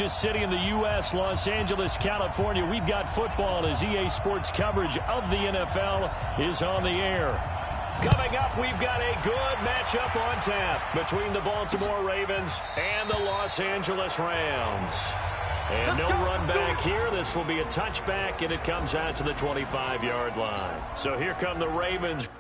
largest city in the U.S., Los Angeles, California. We've got football as EA Sports coverage of the NFL is on the air. Coming up, we've got a good matchup on tap between the Baltimore Ravens and the Los Angeles Rams. And no run back here. This will be a touchback, and it comes out to the 25-yard line. So here come the Ravens.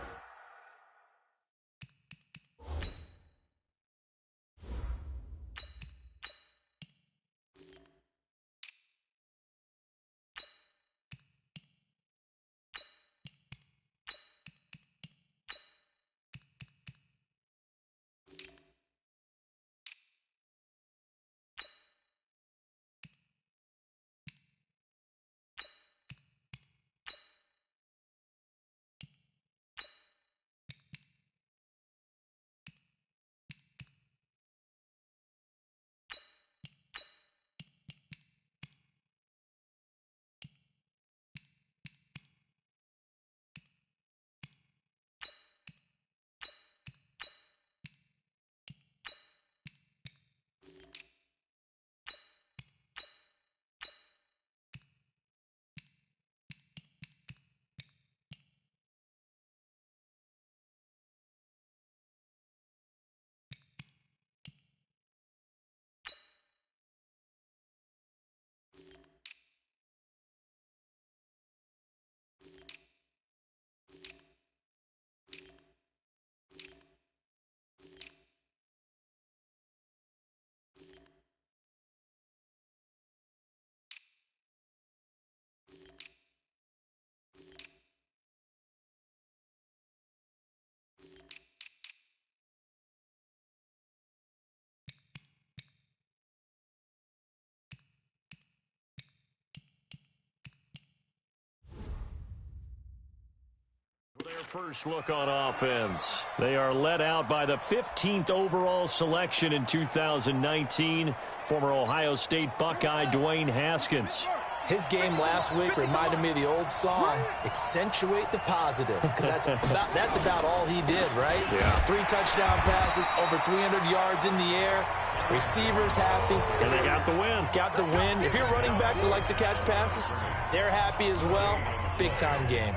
Their first look on offense. They are led out by the 15th overall selection in 2019, former Ohio State Buckeye Dwayne Haskins. His game last week reminded me of the old song, accentuate the positive, because that's about all he did, right? Yeah. 3 touchdown passes, over 300 yards in the air, receivers happy. And they got the win. Got the win. If you're running back that likes to catch passes, they're happy as well. Big-time game.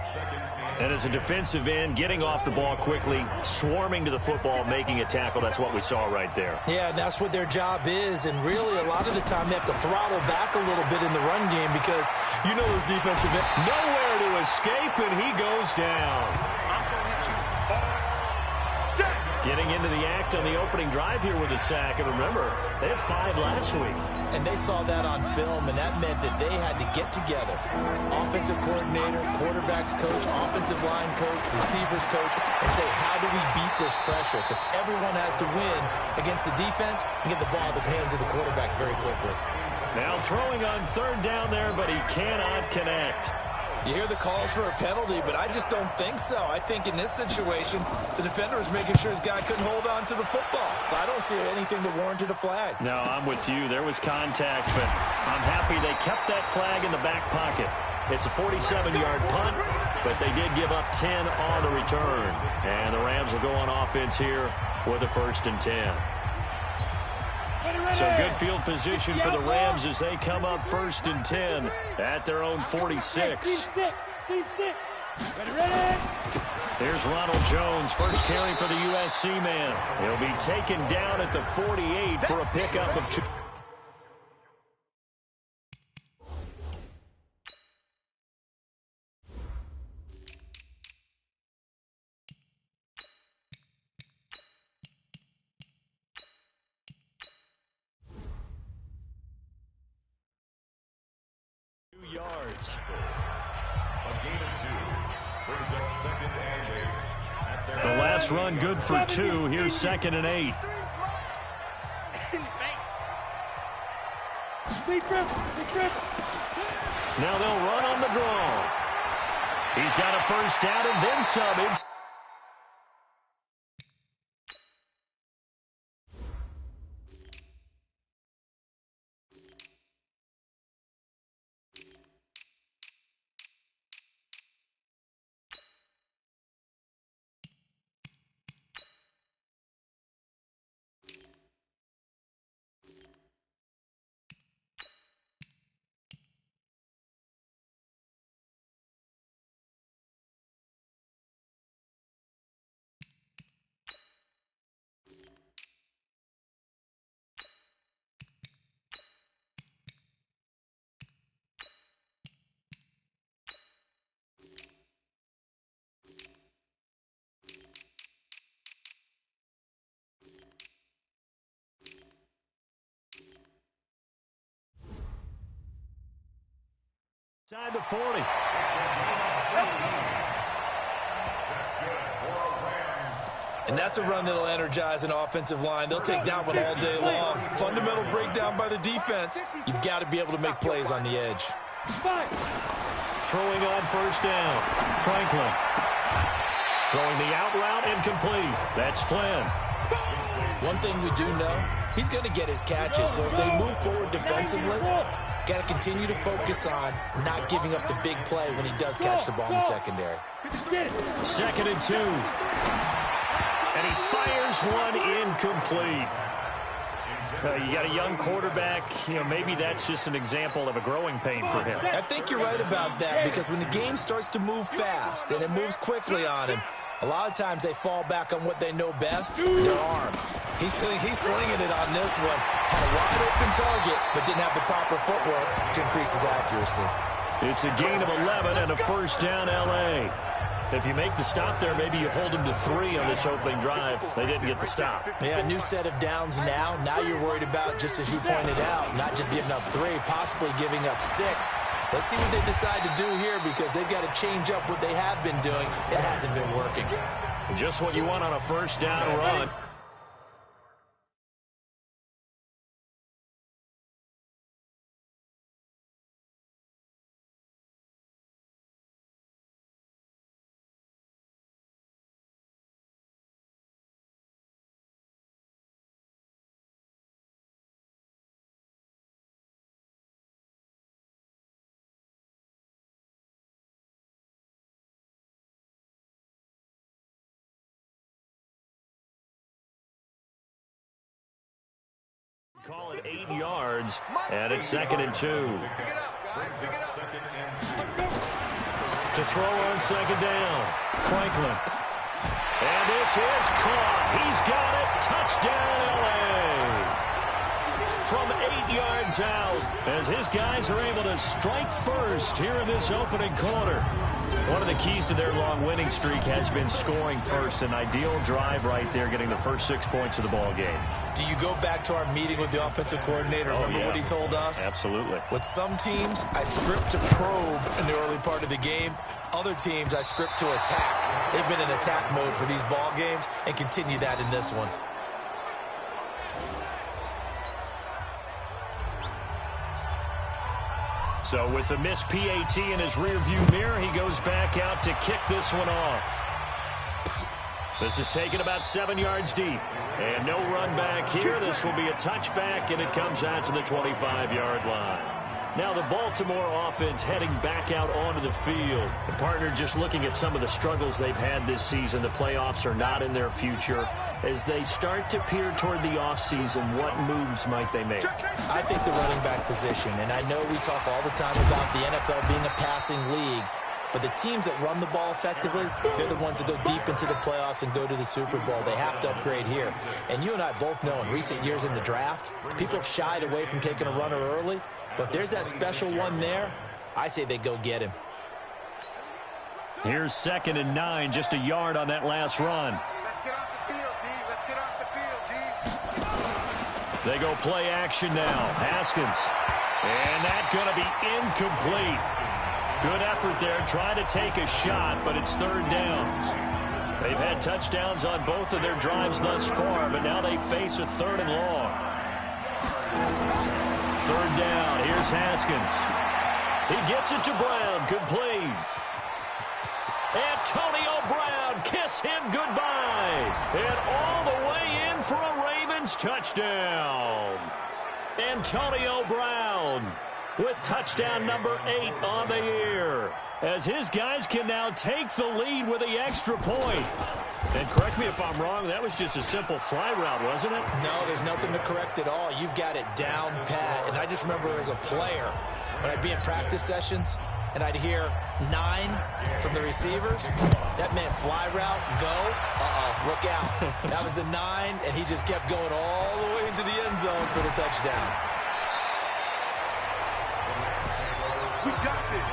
And as a defensive end, getting off the ball quickly, swarming to the football, making a tackle, that's what we saw right there. Yeah, and that's what their job is. And really, a lot of the time, they have to throttle back a little bit in the run game because you know those defensive end. Nowhere to escape, and he goes down. Getting into the act on the opening drive here with a sack. And remember, they had 5 last week. And they saw that on film, and that meant that they had to get together. Offensive coordinator, quarterbacks coach, offensive line coach, receivers coach, and say, how do we beat this pressure? Because everyone has to win against the defense and get the ball in the hands of the quarterback very quickly. Now throwing on 3rd down there, but he cannot connect. You hear the calls for a penalty, but I just don't think so. I think in this situation, the defender was making sure his guy couldn't hold on to the football. So I don't see anything that warranted a flag. No, I'm with you. There was contact, but I'm happy they kept that flag in the back pocket. It's a 47-yard punt, but they did give up 10 on the return. And the Rams will go on offense here with a 1st and 10. So good field position for the Rams as they come up 1st and 10 at their own 46. Here's Ronald Jones, first carry for the USC man. He'll be taken down at the 48 for a pickup of 2. Yards. The last run good for 2. Here's 2nd and 8. Now they'll run on the draw. He's got a 1st down and then some. Inside the 40. And that's a run that'll energize an offensive line. They'll take that one all day long. Fundamental breakdown by the defense. You've got to be able to make plays on the edge. Throwing on first down. Franklin. Throwing the out route incomplete. That's Flynn. One thing we do know, he's going to get his catches. So if they move forward defensively, got to continue to focus on not giving up the big play when he does catch the ball in the secondary. 2nd and 2. And he fires one incomplete. You got a young quarterback. Maybe that's just an example of a growing pain for him. I think you're right about that, because when the game starts to move fast and it moves quickly on him, a lot of times they fall back on what they know best, their arm. He's slinging it on this one. Had a wide open target, but didn't have the proper footwork to increase his accuracy. It's a gain of 11 and a first down, L.A. If you make the stop there, maybe you hold them to 3 on this opening drive. They didn't get the stop. Yeah, new set of downs now. Now you're worried about, just as you pointed out, not just giving up 3, possibly giving up 6. Let's see what they decide to do here, because they've got to change up what they have been doing. It hasn't been working. Just what you want on a first down run. Call it 8 yards, and it's 2nd and 2. To throw on 2nd down, Franklin. And this is caught. He's got it. Touchdown, L.A. From 8 yards out, as his guys are able to strike first here in this opening quarter. One of the keys to their long winning streak has been scoring first. An ideal drive right there, getting the first 6 points of the ball game. Do you go back to our meeting with the offensive coordinator? Remember what he told us? Absolutely. With some teams, I script to probe in the early part of the game. Other teams, I script to attack. They've been in attack mode for these ball games and continue that in this one. So with the missed PAT in his rearview mirror, he goes back out to kick this one off. This is taken about 7 yards deep. And no run back here. This will be a touchback, and it comes out to the 25-yard line. Now the Baltimore offense heading back out onto the field. The partner just looking at some of the struggles they've had this season. The playoffs are not in their future. As they start to peer toward the offseason, what moves might they make? I think the running back position, and I know we talk all the time about the NFL being a passing league, but the teams that run the ball effectively, they're the ones that go deep into the playoffs and go to the Super Bowl. They have to upgrade here. And you and I both know in recent years in the draft, people have shied away from taking a runner early. But if there's that special one there, I say they go get him. Here's 2nd and 9, just a yard on that last run. Let's get off the field, D. Let's get off the field, D. They go play action now. Haskins. And that's going to be incomplete. Good effort there, trying to take a shot, but it's 3rd down. They've had touchdowns on both of their drives thus far, but now they face a 3rd and long. 3rd down, here's Haskins. He gets it to Brown, complete. Antonio Brown, kiss him goodbye. And all the way in for a Ravens touchdown. Antonio Brown with touchdown number 8 on the year, as his guys can now take the lead with the extra point. And correct me if I'm wrong, that was just a simple fly route, wasn't it? No, there's nothing to correct at all. You've got it down pat. And I just remember as a player, when I'd be in practice sessions, and I'd hear 9 from the receivers, that meant fly route, go, look out. That was the 9, and he just kept going all the way into the end zone for the touchdown. We got this.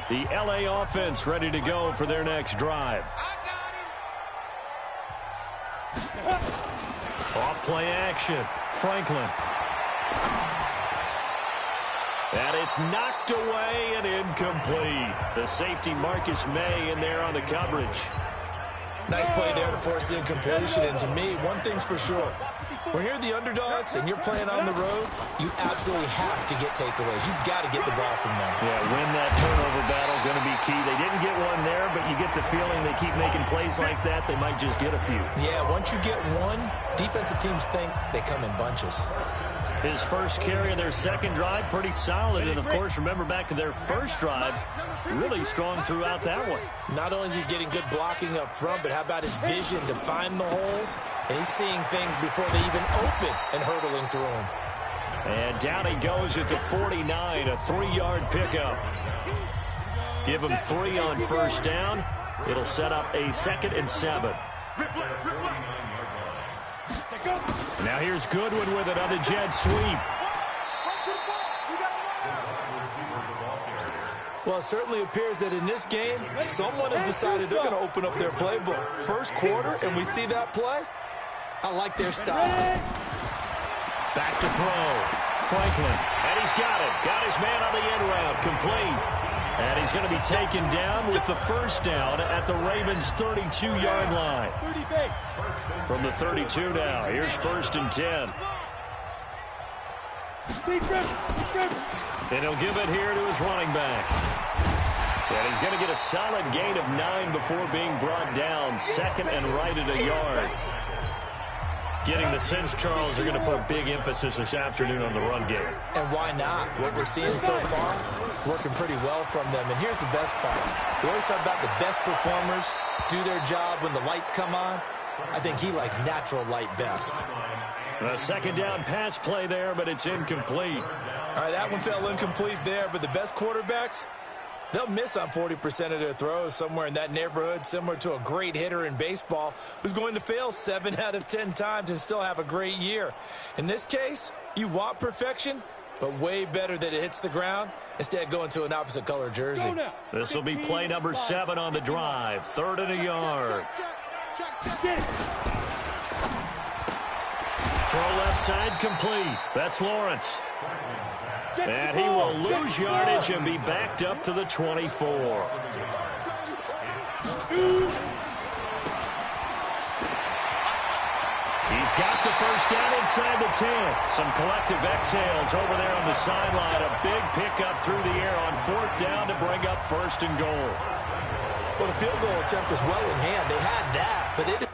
The LA offense ready to go for their next drive. Off play action. Franklin. And it's knocked away and incomplete. The safety Marcus May in there on the coverage. Nice play there to force the incompletion. And to me, one thing's for sure. When you're the underdogs and you're playing on the road, you absolutely have to get takeaways. You've got to get the ball from them. Yeah, win that turnover battle, going to be key. They didn't get one there, but you get the feeling they keep making plays like that, they might just get a few. Yeah, once you get one, defensive teams think they come in bunches. His first carry of their second drive, pretty solid. And, of course, remember back to their first drive, really strong throughout that one. Not only is he getting good blocking up front, but how about his vision to find the holes? And he's seeing things before they even open and hurdling through them. And down he goes at the 49, a 3-yard pickup. Give him 3 on first down. It'll set up a 2nd and 7. Now here's Goodwin with it on the jet sweep. Well, it certainly appears that in this game, someone has decided they're going to open up their playbook. First quarter, and we see that play. I like their style. Back to throw. Franklin, and he's got it. Got his man on the end route, complete. And he's going to be taken down with the first down at the Ravens' 32-yard line. From the 32 now, here's 1st and 10. And he'll give it here to his running back. And he's going to get a solid gain of 9 before being brought down. 2nd and right at a yard. Getting the sense, Charles, are going to put a big emphasis this afternoon on the run game. And why not? What we're seeing so far, working pretty well from them. And here's the best part. We always talk about the best performers do their job when the lights come on. I think he likes natural light best. A 2nd down pass play there, but it's incomplete. All right, that one fell incomplete there, but the best quarterbacks, they'll miss on 40% of their throws, somewhere in that neighborhood, similar to a great hitter in baseball who's going to fail 7 out of 10 times and still have a great year. In this case, you want perfection, but way better that it hits the ground instead of going to an opposite color jersey. This will be play number 7 on the drive. 3rd and a yard. Throw left side complete. That's Lawrence. And he will lose yardage and be backed up to the 24. He's got the first down inside the 10. Some collective exhales over there on the sideline. A big pickup through the air on 4th down to bring up 1st and goal. Well, the field goal attempt was well in hand. They had that, but it...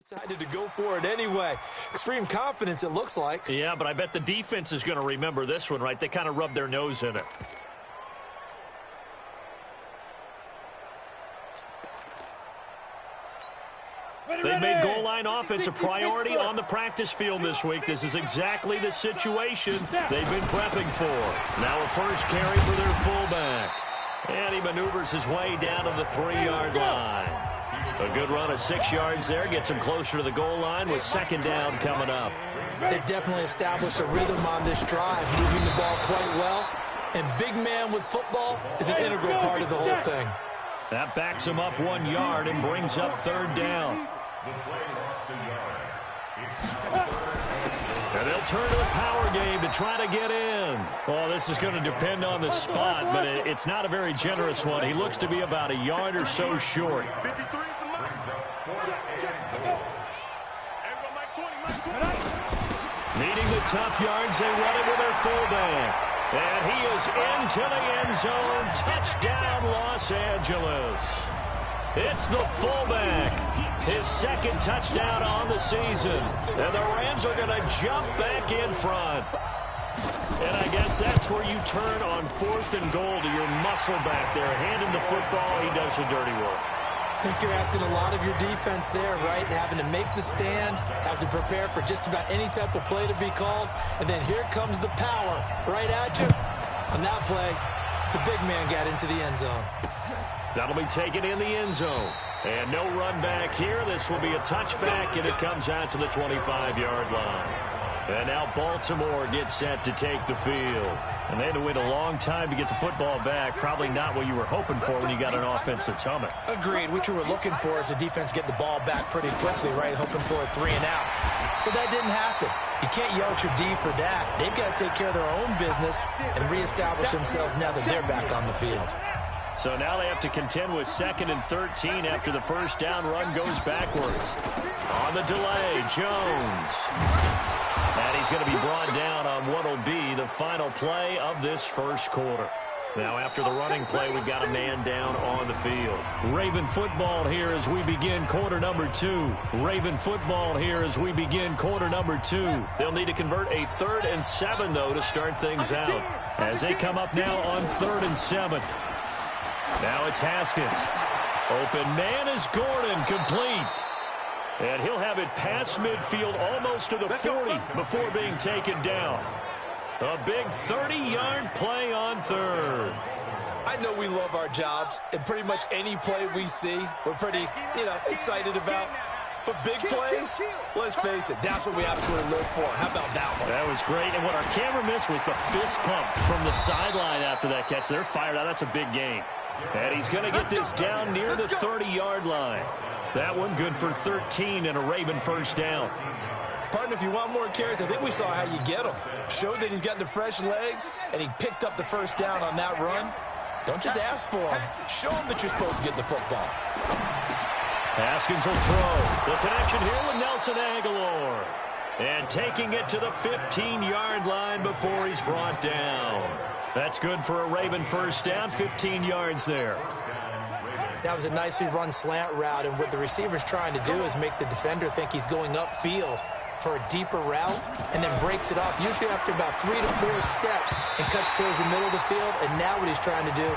decided to go for it anyway. Extreme confidence, it looks like. Yeah, but I bet the defense is going to remember this one, right? They kind of rubbed their nose in it. They've made goal line offense a priority on the practice field this week. This is exactly the situation they've been prepping for. Now a first carry for their fullback. And he maneuvers his way down to the 3-yard line. A good run of 6 yards there. Gets him closer to the goal line with second down coming up. They've definitely established a rhythm on this drive, moving the ball quite well. And big man with football is an integral part of the whole thing. That backs him up 1 yard and brings up third down. And they'll turn to the power game to try to get in. Well, this is going to depend on the spot, but it's not a very generous one. He looks to be about a yard or so short. Needing the tough yards, they run it with their fullback. And he is into the end zone. Touchdown, Los Angeles. It's the fullback. His second touchdown on the season. And the Rams are going to jump back in front. And I guess that's where you turn on 4th and goal to your muscle back there. Hand him the football. He does the dirty work. I think you're asking a lot of your defense there, right? Having to make the stand, have to prepare for just about any type of play to be called, and then here comes the power right at you. On that play, the big man got into the end zone. That'll be taken in the end zone. And no run back here. This will be a touchback, and it comes out to the 25-yard line. And now Baltimore gets set to take the field. And they had to wait a long time to get the football back. Probably not what you were hoping for when you got an offense that's humming. Agreed. What you were looking for is the defense get the ball back pretty quickly, right? Hoping for a 3 and out. So that didn't happen. You can't yell at your D for that. They've got to take care of their own business and reestablish themselves now that they're back on the field. So now they have to contend with 2nd and 13 after the first down run goes backwards. On the delay, Jones. And he's going to be brought down on what will be the final play of this first quarter. Now after the running play, we've got a man down on the field. Raven football here as we begin quarter number 2. Raven football here as we begin quarter number 2. They'll need to convert a 3rd and 7, though, to start things out. As they come up now on 3rd and 7. Now it's Haskins. Open man is Gordon, complete. And he'll have it past midfield almost to the 40 before being taken down. A big 30-yard play on 3rd. I know we love our jobs, and pretty much any play we see, we're pretty, excited about. But big plays, let's face it, that's what we absolutely live for. How about that one? That was great, and what our camera missed was the fist pump from the sideline after that catch. They're fired out. That's a big gain. And he's going to get this down near the 30-yard line. That one good for 13 and a Raven first down. Partner, if you want more carries, I think we saw how you get them. Showed that he's got the fresh legs, and he picked up the first down on that run. Don't just ask for them. Show them that you're supposed to get the football. Haskins will throw. The connection here with Nelson Aguilar. And taking it to the 15-yard line before he's brought down. That's good for a Raven first down, 15 yards there. That was a nicely run slant route, and what the receiver's trying to do is make the defender think he's going upfield for a deeper route and then breaks it off, usually after about 3 to 4 steps, and cuts towards the middle of the field, and now what he's trying to do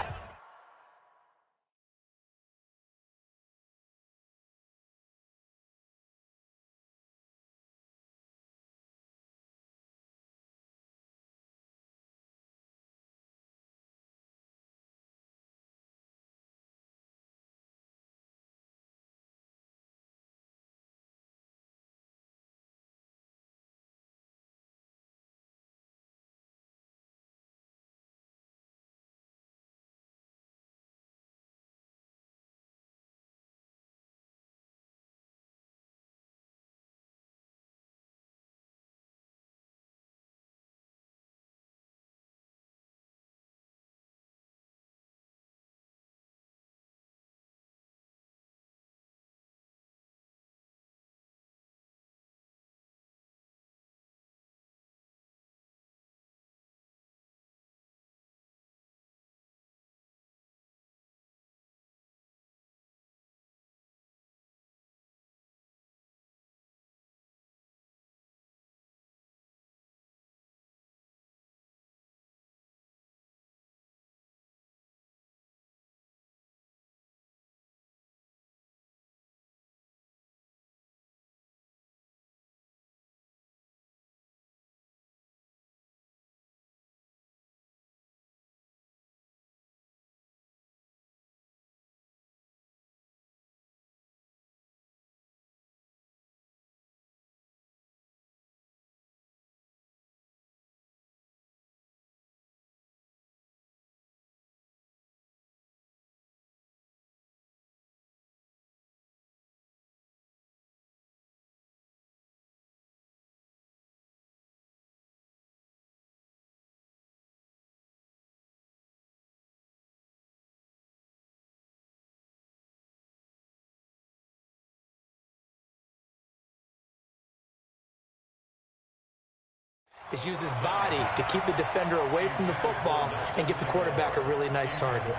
is use his body to keep the defender away from the football and give the quarterback a really nice target.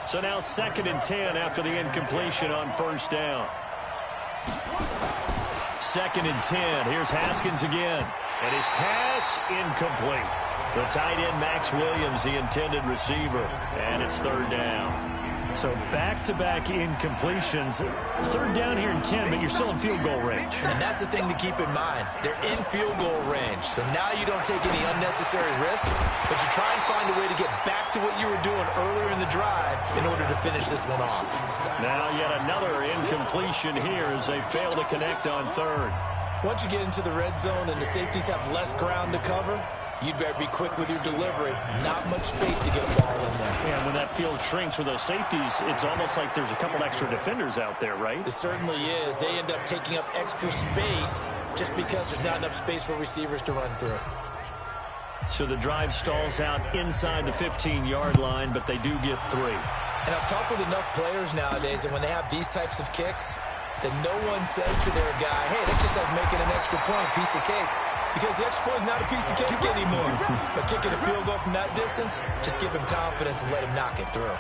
So now 2nd and 10 after the incompletion on first down. 2nd and 10. Here's Haskins again. And his pass incomplete. The tight end, Max Williams, the intended receiver. And it's 3rd down. So back-to-back incompletions. 3rd down here in 10, but you're still in field goal range. And that's the thing to keep in mind. They're in field goal range. So now you don't take any unnecessary risks, but you try and find a way to get back to what you were doing earlier in the drive in order to finish this one off. Now yet another incompletion here as they fail to connect on 3rd. Once you get into the red zone and the safeties have less ground to cover, you'd better be quick with your delivery. Not much space to get a ball in there. Yeah, when that field shrinks for those safeties, it's almost like there's a couple extra defenders out there, right? It certainly is. They end up taking up extra space just because there's not enough space for receivers to run through. So the drive stalls out inside the 15-yard line, but they do get 3. And I've talked with enough players nowadays, and when they have these types of kicks, that no one says to their guy, hey, that's just like making an extra point, piece of cake. Because the extra point is not a piece of cake anymore. But kicking a field goal from that distance, just give him confidence and let him knock it through.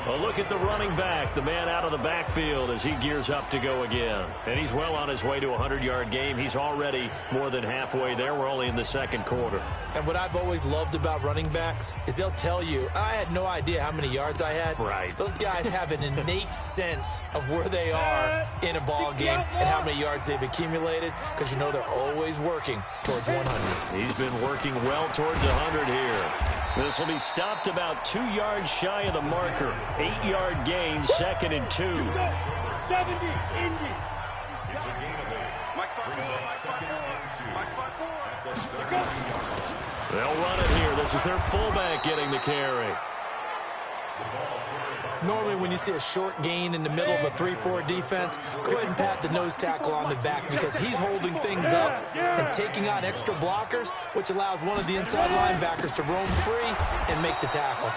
A look at the running back, the man out of the backfield as he gears up to go again. And he's well on his way to a 100-yard game. He's already more than halfway there. We're only in the 2nd quarter. And what I've always loved about running backs is they'll tell you, I had no idea how many yards I had. Right. Those guys have an innate sense of where they are in a ball game and how many yards they've accumulated, because you know they're always working towards 100. He's been working well towards 100 here. This will be stopped about 2 yards shy of the marker. 8-yard gain, 2nd and 2. 70, Indy. They'll run it here. This is their fullback getting the carry. Normally when you see a short gain in the middle of a 3-4 defense, go ahead and pat the nose tackle on the back because he's holding things up and taking on extra blockers, which allows one of the inside linebackers to roam free and make the tackle.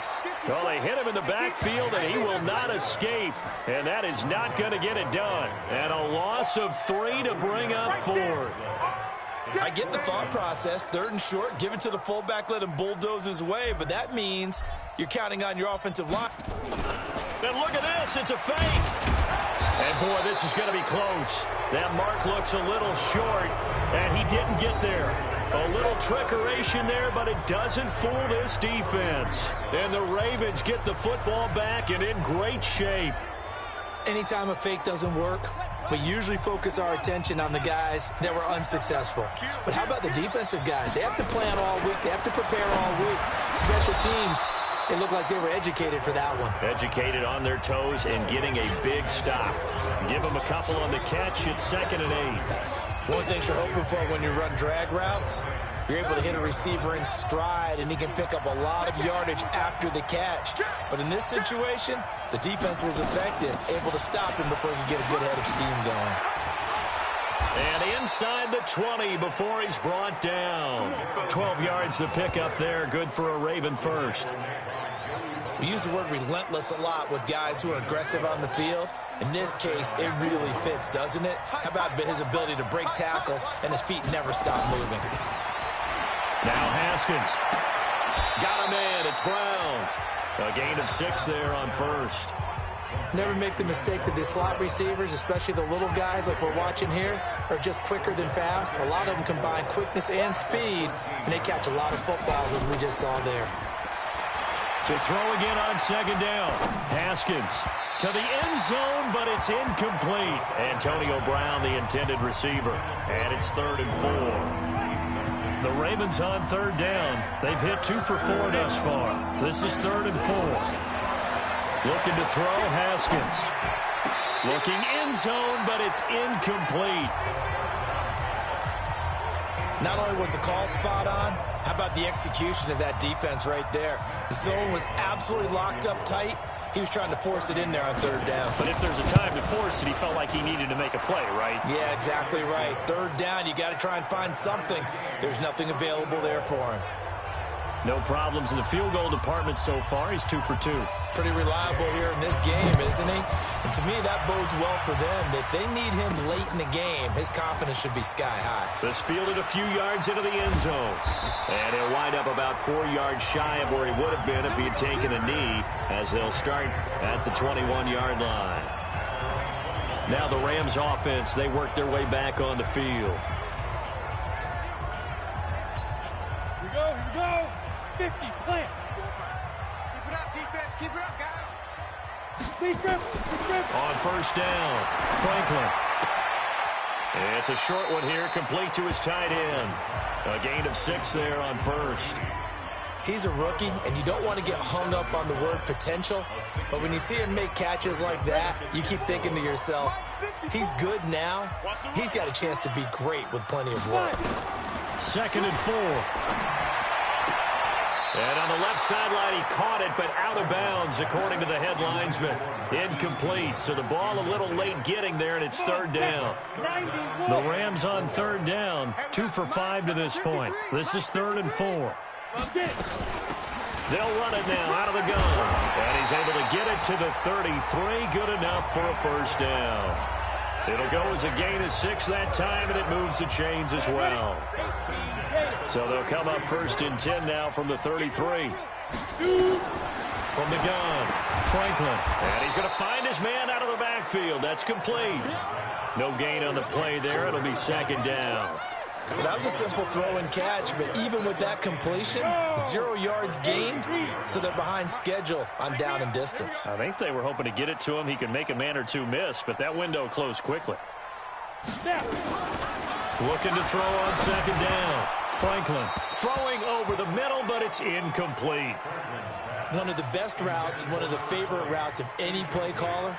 Well, they hit him in the backfield, and he will not escape. And that is not going to get it done. And a loss of 3 to bring up 4th. I get the thought process. 3rd and short, give it to the fullback, let him bulldoze his way. But that means you're counting on your offensive line. And look at this. It's a fake. And, boy, this is going to be close. That mark looks a little short, and he didn't get there. A little trickeration there, but it doesn't fool this defense. And the Ravens get the football back and in great shape. Anytime a fake doesn't work, we usually focus our attention on the guys that were unsuccessful. But how about the defensive guys? They have to plan all week. They have to prepare all week. Special teams, they look like they were educated for that one. Educated on their toes and getting a big stop. Give them a couple on the catch. It's 2nd and 8. One thing you're hoping for when you run drag routes, you're able to hit a receiver in stride, and he can pick up a lot of yardage after the catch. But in this situation, the defense was effective, able to stop him before he could get a good head of steam going. And inside the 20 before he's brought down. 12 yards to pick up there. Good for a Raven first. We use the word relentless a lot with guys who are aggressive on the field. In this case, it really fits, doesn't it? How about his ability to break tackles and his feet never stop moving? Now Haskins. Got him in. It's Brown. A gain of 6 there on first. Never make the mistake that the slot receivers, especially the little guys like we're watching here, are just quicker than fast. A lot of them combine quickness and speed, and they catch a lot of footballs, as we just saw there. To throw again on 2nd down. Haskins to the end zone, but it's incomplete. Antonio Brown, the intended receiver. And it's 3rd and 4. The Ravens on 3rd down. They've hit 2 for 4 thus far. This is 3rd and 4. Looking to throw, Haskins. Looking end zone, but it's incomplete. Not only was the call spot on, how about the execution of that defense right there? The zone was absolutely locked up tight. He was trying to force it in there on 3rd down. But if there's a time to force it, he felt like he needed to make a play, right? Yeah, exactly right. 3rd down, you got to try and find something. There's nothing available there for him. No problems in the field goal department so far. He's 2 for 2. Pretty reliable here in this game, isn't he? And to me, that bodes well for them. If they need him late in the game, his confidence should be sky high. This fielded a few yards into the end zone. And he'll wind up about 4 yards shy of where he would have been if he had taken a knee, as they'll start at the 21-yard line. Now the Rams offense, they work their way back on the field. Here we go. 50, plant. Keep it up, defense. Keep it up, guys. Defense. On first down, Franklin. It's a short one here, complete to his tight end. A gain of 6 there on first. He's a rookie, and you don't want to get hung up on the word potential. But when you see him make catches like that, you keep thinking to yourself, he's good now. He's got a chance to be great with plenty of work. 2nd and 4. And on the left sideline, he caught it, but out of bounds, according to the head linesman. Incomplete, so the ball a little late getting there, and it's 3rd down. The Rams on 3rd down, 2 for 5 to this point. This is 3rd and 4. They'll run it now out of the gun. And he's able to get it to the 33. Good enough for a first down. It'll go as a gain of 6 that time, and it moves the chains as well. So they'll come up 1st and 10 now from the 33. From the gun, Franklin. And he's going to find his man out of the backfield. That's complete. No gain on the play there. It'll be 2nd down. Well, that was a simple throw and catch, but even with that completion, 0 yards gained, so they're behind schedule on down and distance. I think they were hoping to get it to him. He could make a man or two miss, but that window closed quickly. Looking to throw on 2nd down. Franklin throwing over the middle, but it's incomplete. One of the best routes, one of the favorite routes of any play caller.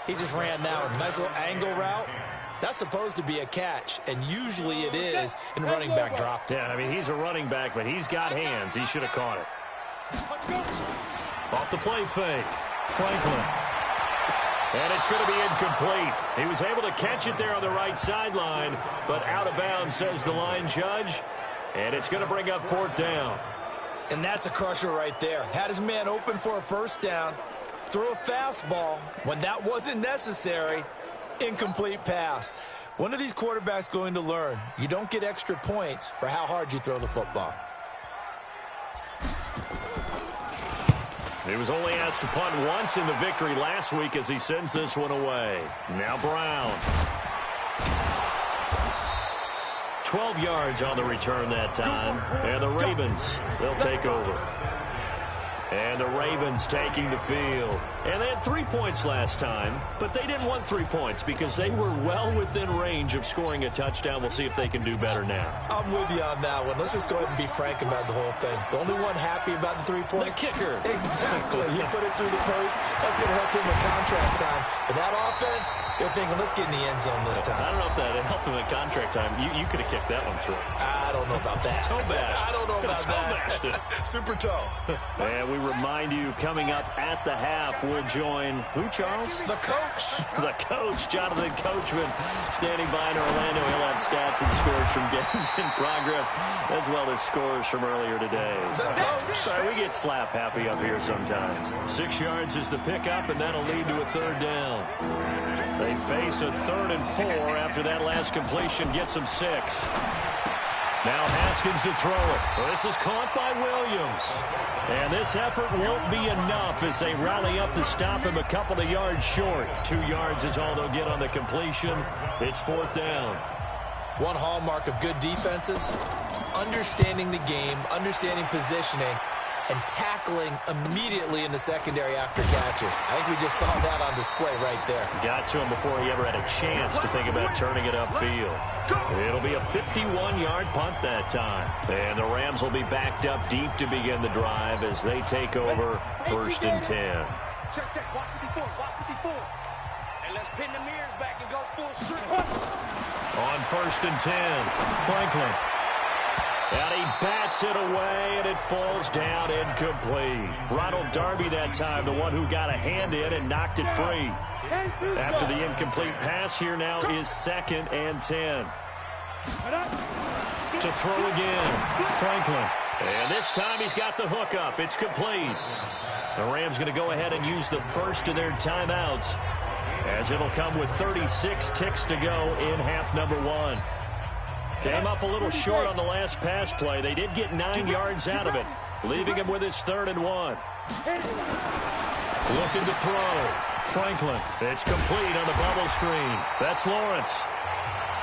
He just ran that one. Nice little angle route. That's supposed to be a catch, and usually it is in running back drop. Yeah, I mean, he's a running back, but he's got hands. He should have caught it. Off the play fake, Franklin. And it's going to be incomplete. He was able to catch it there on the right sideline, but out of bounds, says the line judge. And it's going to bring up 4th down. And that's a crusher right there. Had his man open for a first down, threw a fastball when that wasn't necessary. Incomplete pass. When are these quarterbacks going to learn? You don't get extra points for how hard you throw the football. He was only asked to punt once in the victory last week as he sends this one away. Now Brown. 12 yards on the return that time. And the Ravens, they'll take over. And the Ravens taking the field. And they had 3 points last time, but they didn't want 3 points because they were well within range of scoring a touchdown. We'll see if they can do better now. I'm with you on that one. Let's just go ahead and be frank about the whole thing. The only one happy about the 3-point? The kicker. Exactly. He put it through the post. That's going to help him with contract time. But that offense, they're thinking, let's get in the end zone this time. I don't know if that helped him at contract time. You could have kicked that one through. I don't know about that. Toe bash. I don't know about that. Super toe. And we remind you, coming up at the half, we'll join who, Charles? The coach. The coach, Jonathan Coachman, standing by in Orlando. He'll have stats and scores from games in progress, as well as scores from earlier today. The coach. Sorry, we get slap happy up here sometimes. 6 yards is the pickup, and that'll lead to a 3rd down. They face a 3rd and 4 after that last completion gets them 6. Now Haskins to throw it. Well, this is caught by Williams. And this effort won't be enough as they rally up to stop him a couple of yards short. 2 yards is all they'll get on the completion. It's 4th down. One hallmark of good defenses is understanding the game, understanding positioning, and tackling immediately in the secondary after catches. I think we just saw that on display right there. Got to him before he ever had a chance to think about turning it upfield. It'll be a 51-yard punt that time. And the Rams will be backed up deep to begin the drive as they take over 1st and 10. Check, check. Watch 54. Watch 54. And let's pin the mirrors back and go full strip. On 1st and 10, Franklin. And he bats it away, and it falls down incomplete. Ronald Darby that time, the one who got a hand in and knocked it free. After the incomplete pass, here now is 2nd and 10. To throw again, Franklin. And this time he's got the hook up. It's complete. The Rams going to go ahead and use the first of their timeouts, as it'll come with 36 ticks to go in half number one. Came up a little short on the last pass play. They did get 9 yards out of it, leaving him with his 3rd and 1. Looking to throw. Franklin. It's complete on the bubble screen. That's Lawrence.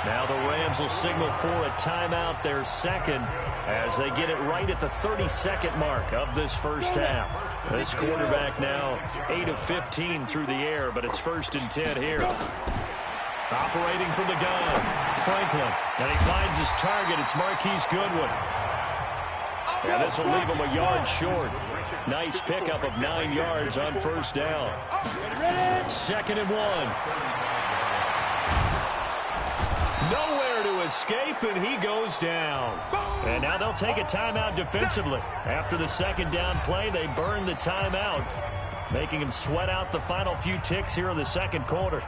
Now the Rams will signal for a timeout, their second, as they get it right at the 32nd mark of this first half. This quarterback now 8 of 15 through the air, but it's 1st and 10 here. Operating from the gun, Franklin, and he finds his target. It's Marquise Goodwin. And this will leave him a yard short. Nice pickup of 9 yards on 1st down. 2nd and 1. Nowhere to escape, and he goes down. And now they'll take a timeout defensively. After the 2nd down play, they burn the timeout, making him sweat out the final few ticks here in the 2nd quarter.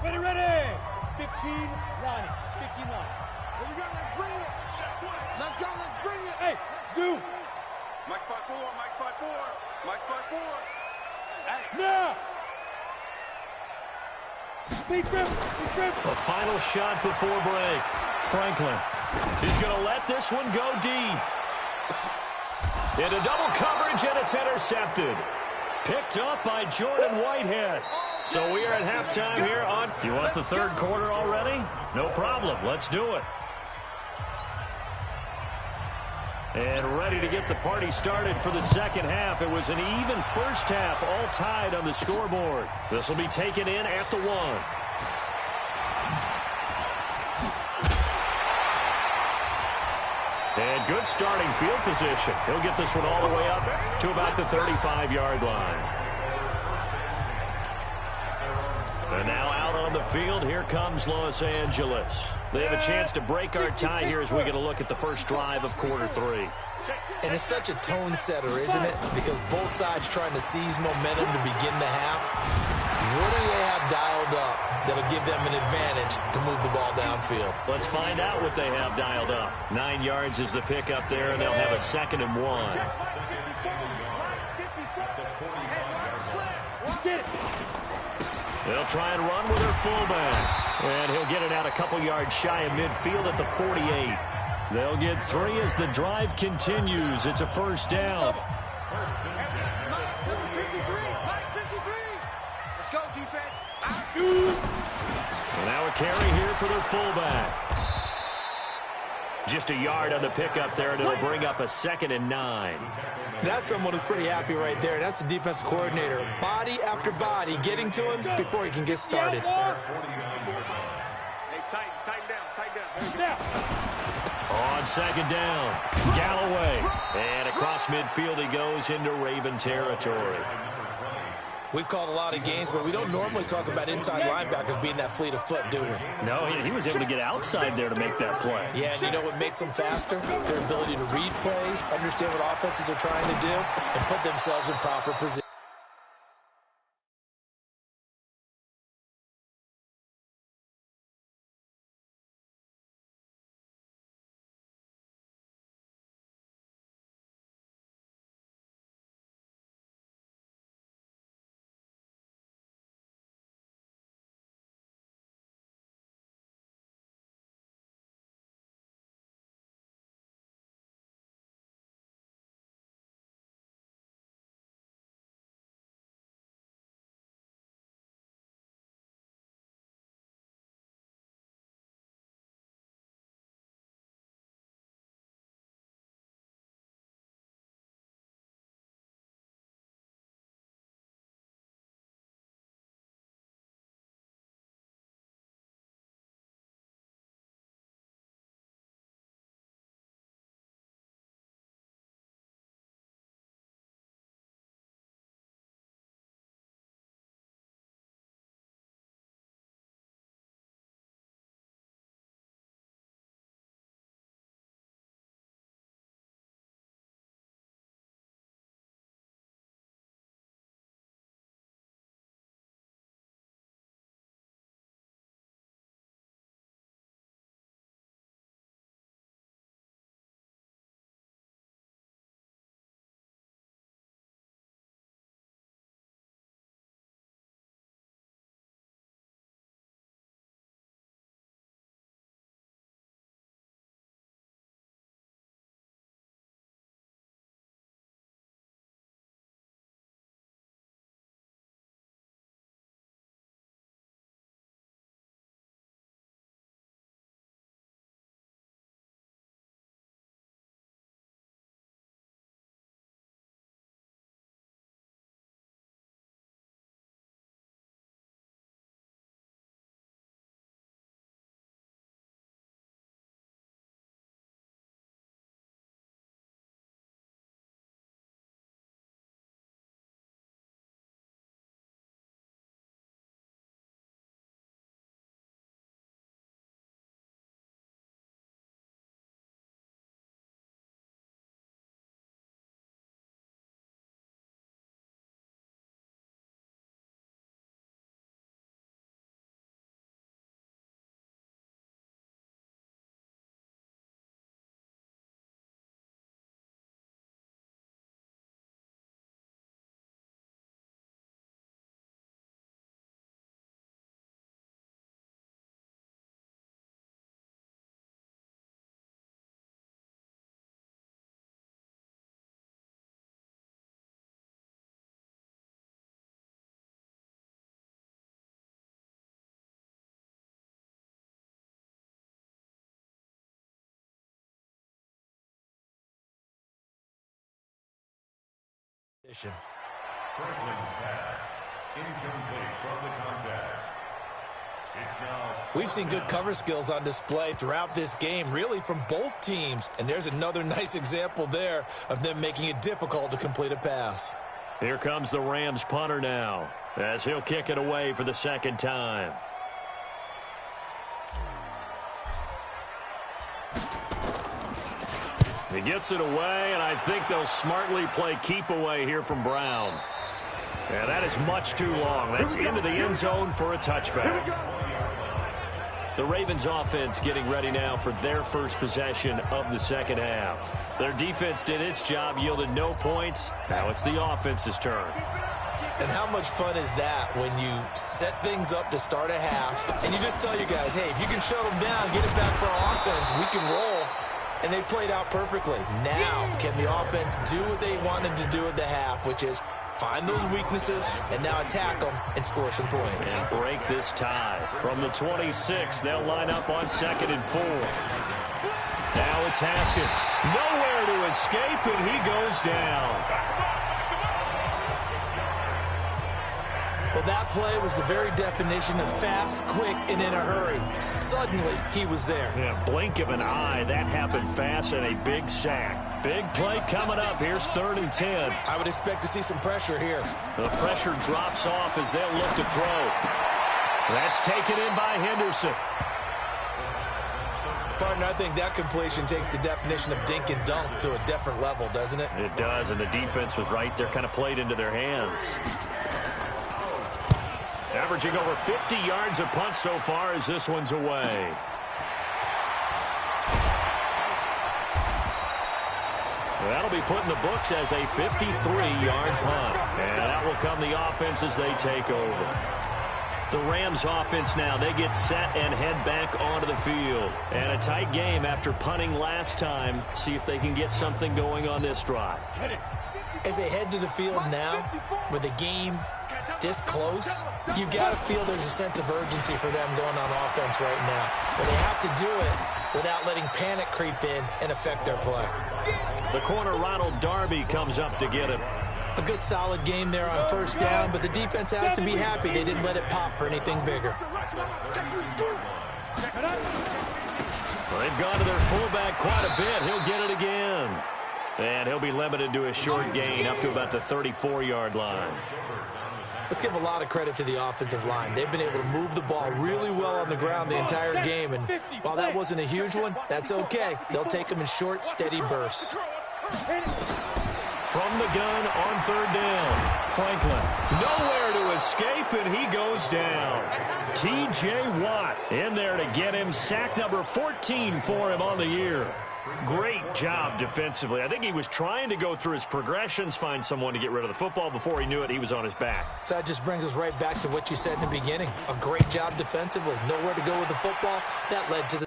Ready. 15 line. 15 line. Here we go. Let's bring it. Let's go. Let's bring it. Hey, Zoo. Mike 5-4. Mike 5-4. Mike 5-4. Hey. Now. The final shot before break. Franklin. He's going to let this one go deep. Into double coverage, and it's intercepted. Picked up by Jordan Whitehead. So we are at halftime here on... You want the 3rd quarter already? No problem. Let's do it. And ready to get the party started for the 2nd half. It was an even first half, all tied on the scoreboard. This will be taken in at the 1. And good starting field position. He'll get this one all the way up to about the 35-yard line. And now out on the field, here comes Los Angeles. They have a chance to break our tie here as we get a look at the first drive of quarter 3. And it's such a tone setter, isn't it? Because both sides trying to seize momentum to begin the half. What do they have dialed up that'll give them an advantage to move the ball downfield? Let's find out what they have dialed up. 9 yards is the pickup there, and they'll have a 2nd and 1. They'll try and run with their fullback. And he'll get it out a couple yards shy of midfield at the 48. They'll get 3 as the drive continues. It's a 1st down. Number 53. Let's go, defense. And now a carry here for their fullback. Just a yard on the pickup there, and it'll bring up a 2nd and 9. That's someone who's pretty happy right there. That's the defensive coordinator. Body after body, getting to him before he can get started. Hey, tighten down. On 2nd down, Galloway. And across midfield he goes into Raven territory. We've called a lot of games, but we don't normally talk about inside linebackers being that fleet of foot, do we? No, he was able to get outside there to make that play. Yeah, and you know what makes them faster? Their ability to read plays, understand what offenses are trying to do, and put themselves in proper position. Franklin's pass. Incomplete from the contact. We've seen good cover skills on display throughout this game, really from both teams. And there's another nice example there of them making it difficult to complete a pass. Here comes the Rams punter now, as he'll kick it away for the second time. He gets it away, and I think they'll smartly play keep away here from Brown. Yeah, that is much too long. That's into the end zone for a touchback. The Ravens offense getting ready now for their first possession of the second half. Their defense did its job, yielded no points. Now it's the offense's turn. And how much fun is that when you set things up to start a half, and you just tell you guys, hey, if you can shut them down, get it back for our offense, we can roll. And they played out perfectly. Now, can the offense do what they wanted to do at the half, which is find those weaknesses and now attack them and score some points. And break this tie. From the 26, they'll line up on 2nd and 4. Now it's Haskins. Nowhere to escape, and he goes down. Well, that play was the very definition of fast, quick, and in a hurry. Suddenly, he was there. Yeah, blink of an eye. That happened fast and a big sack. Big play coming up. Here's 3rd and 10. I would expect to see some pressure here. The pressure drops off as they'll look to throw. That's taken in by Henderson. Partner, I think that completion takes the definition of dink and dunk to a different level, doesn't it? It does, and the defense was right there, kind of played into their hands. Averaging over 50 yards a punt so far as this one's away. That'll be put in the books as a 53-yard punt. And that will come the offense as they take over. The Rams offense now, they get set and head back onto the field. And a tight game after punting last time. See if they can get something going on this drive. As they head to the field now, with the game this close, you've got to feel there's a sense of urgency for them going on offense right now. But they have to do it without letting panic creep in and affect their play. The corner, Ronald Darby, comes up to get him. A good solid game there on 1st down, but the defense has to be happy they didn't let it pop for anything bigger. Well, they've gone to their fullback quite a bit. He'll get it again. And he'll be limited to a short gain up to about the 34-yard line. Let's give a lot of credit to the offensive line. They've been able to move the ball really well on the ground the entire game, and while that wasn't a huge one, that's okay. They'll take them in short, steady bursts. From the gun on 3rd down, Franklin. Nowhere to escape, and he goes down. T.J. Watt in there to get him. Sack number 14 for him on the year. Great job defensively. I think he was trying to go through his progressions, find someone to get rid of the football. Before he knew it, he was on his back. So that just brings us right back to what you said in the beginning. A great job defensively. Nowhere to go with the football. That led to the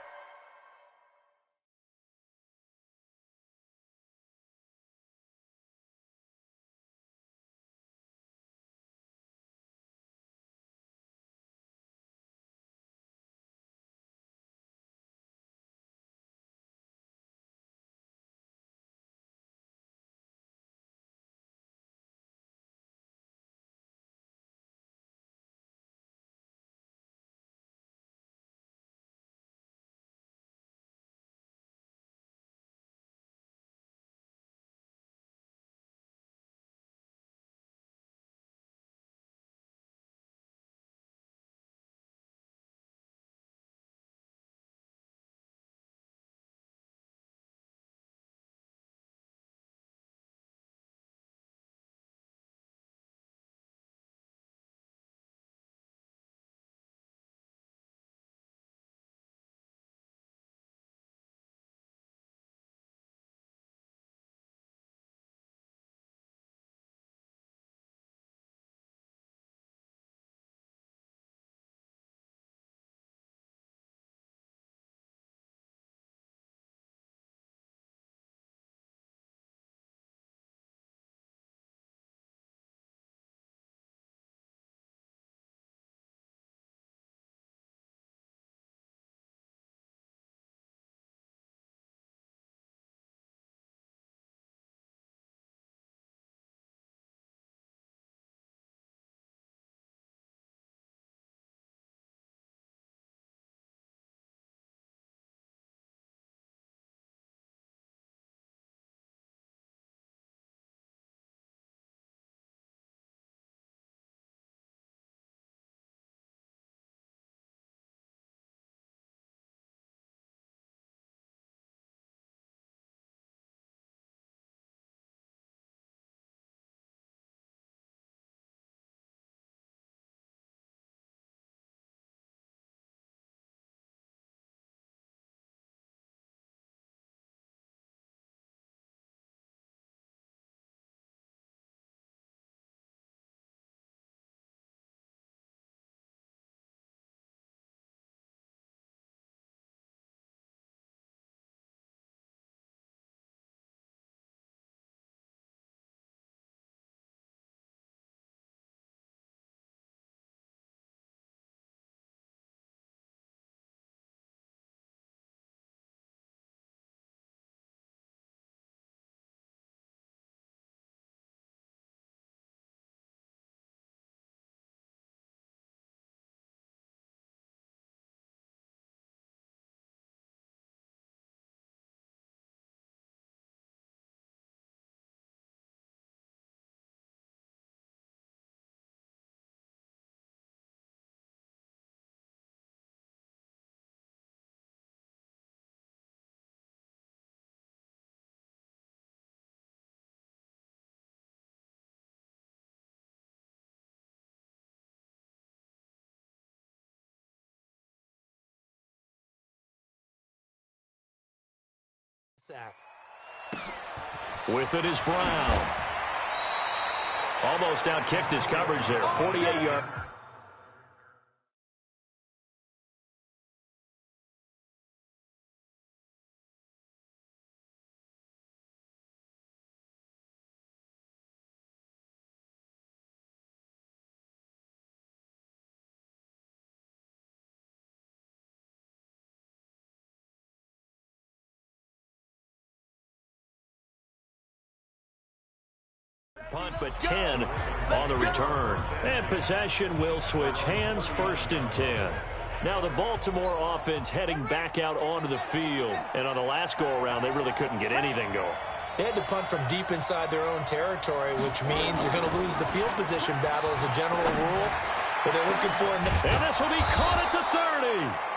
Sack. With it is Brown. Almost outkicked his coverage there. 48-yard. Punt, but 10 on the return. And possession will switch hands, 1st and 10. Now the Baltimore offense heading back out onto the field. And on the last go-around, they really couldn't get anything going. They had to punt from deep inside their own territory, which means you're going to lose the field position battle as a general rule. But they're looking for... And this will be caught at the 30.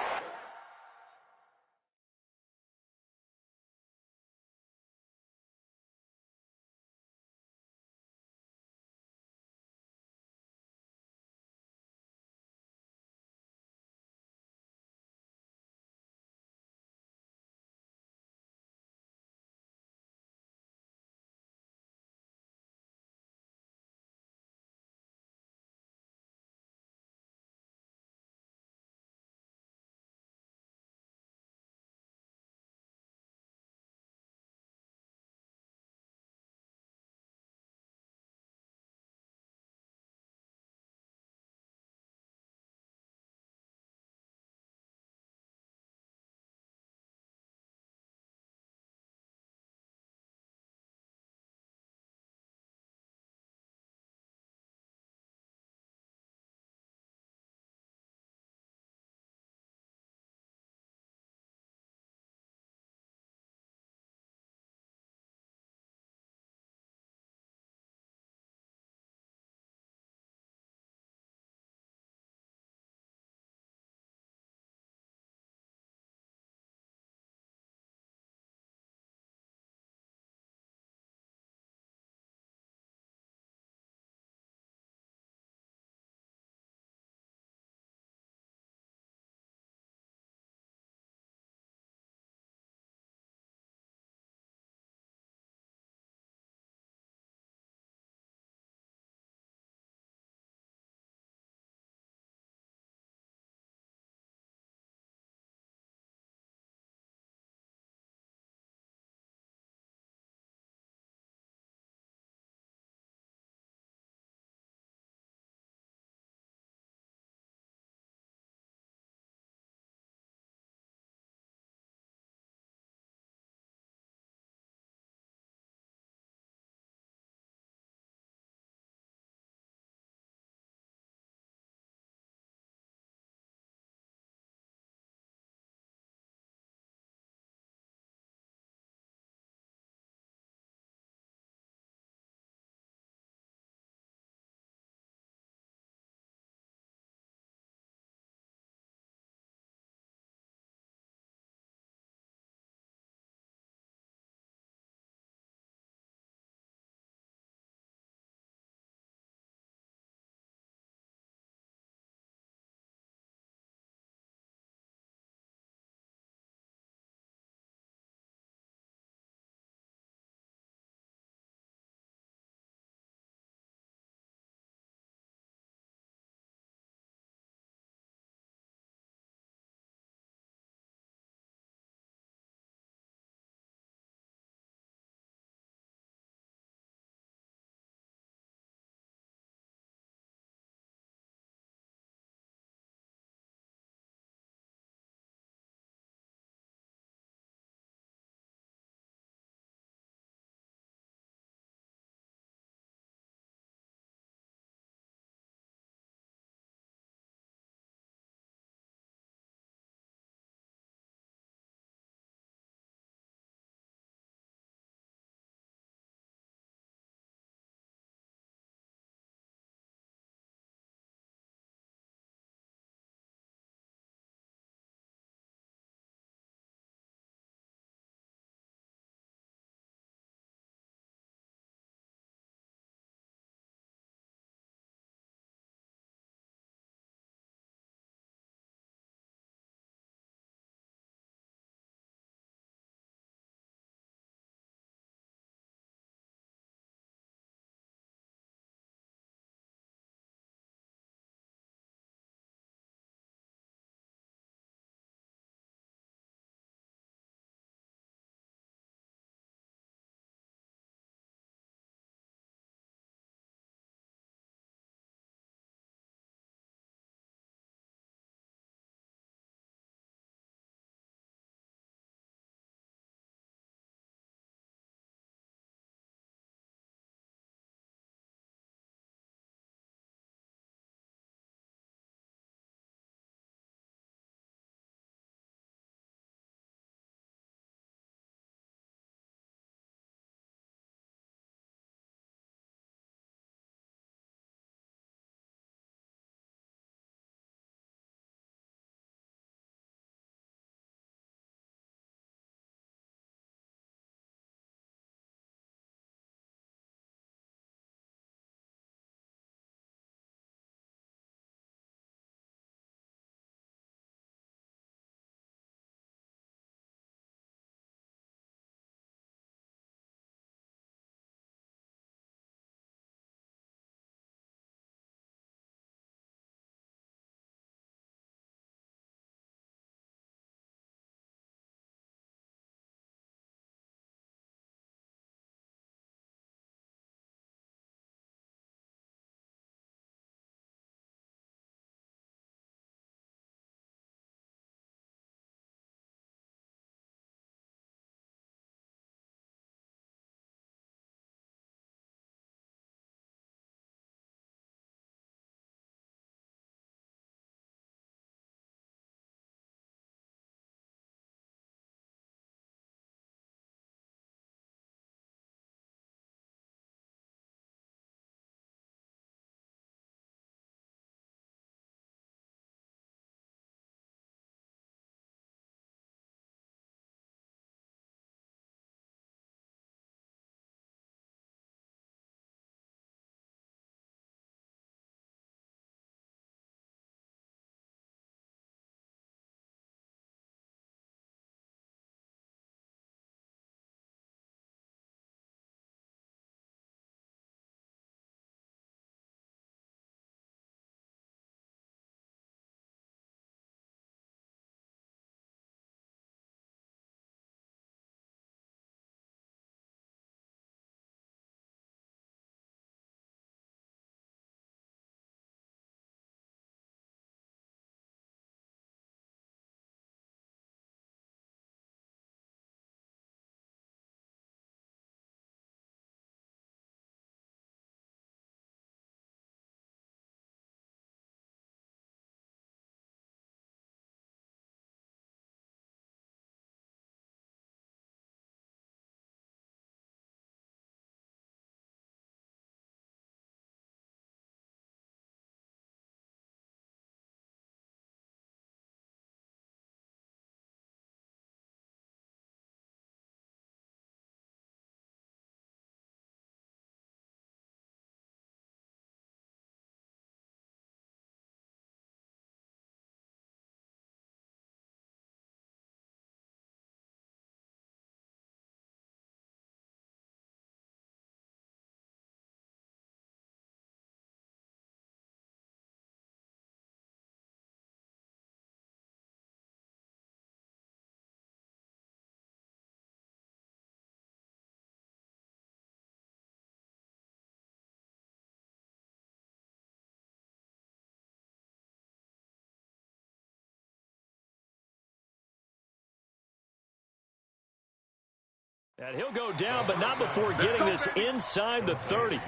And he'll go down, but not before getting this inside the 30.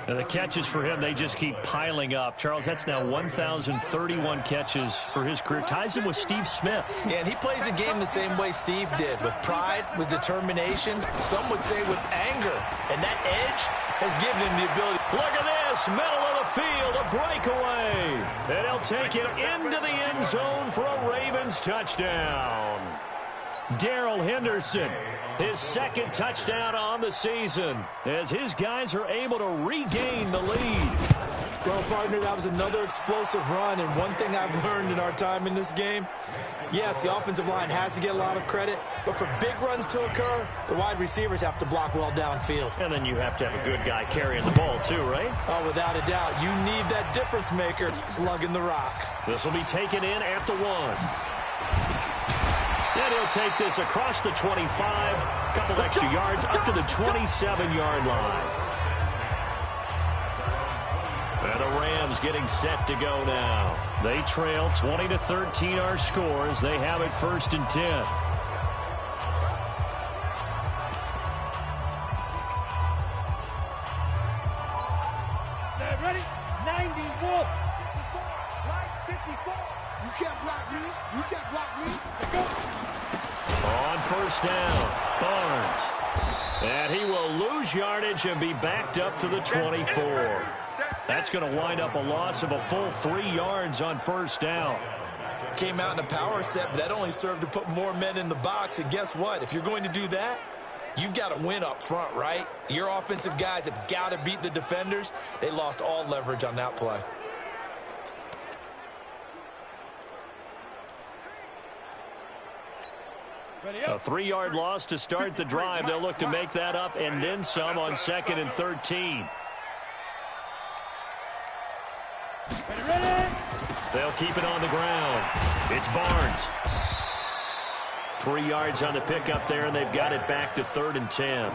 And the catches for him, they just keep piling up. Charles, that's now 1,031 catches for his career. Ties him with Steve Smith. Yeah, and he plays the game the same way Steve did, with pride, with determination, some would say with anger. And that edge has given him the ability. Look at this, middle of the field, a breakaway. And he'll take it into the end zone for a Ravens touchdown. Darrell Henderson, his second touchdown on the season, as his guys are able to regain the lead. Well, partner, that was another explosive run, and one thing I've learned in our time in this game, yes, the offensive line has to get a lot of credit, but for big runs to occur, the wide receivers have to block well downfield. And then you have to have a good guy carrying the ball too, right? Oh, without a doubt. You need that difference maker lugging the rock. This will be taken in at the 1. And he'll take this across the 25, a couple extra yards up to the 27-yard line. And the Rams getting set to go now. They trail 20-13 our scores. They have it 1st and 10. Ready? 90 Wolves. 54. You can't block me. You can't block me. Go. On 1st down, Barnes. And he will lose yardage and be backed up to the 24. That's going to wind up a loss of a full 3 yards on 1st down. Came out in a power set, but that only served to put more men in the box. And guess what? If you're going to do that, you've got to win up front, right? Your offensive guys have got to beat the defenders. They lost all leverage on that play. A 3-yard loss to start the drive. They'll look to make that up and then some on 2nd and 13. They'll keep it on the ground. It's Barnes. 3 yards on the pickup there, and they've got it back to 3rd and 10.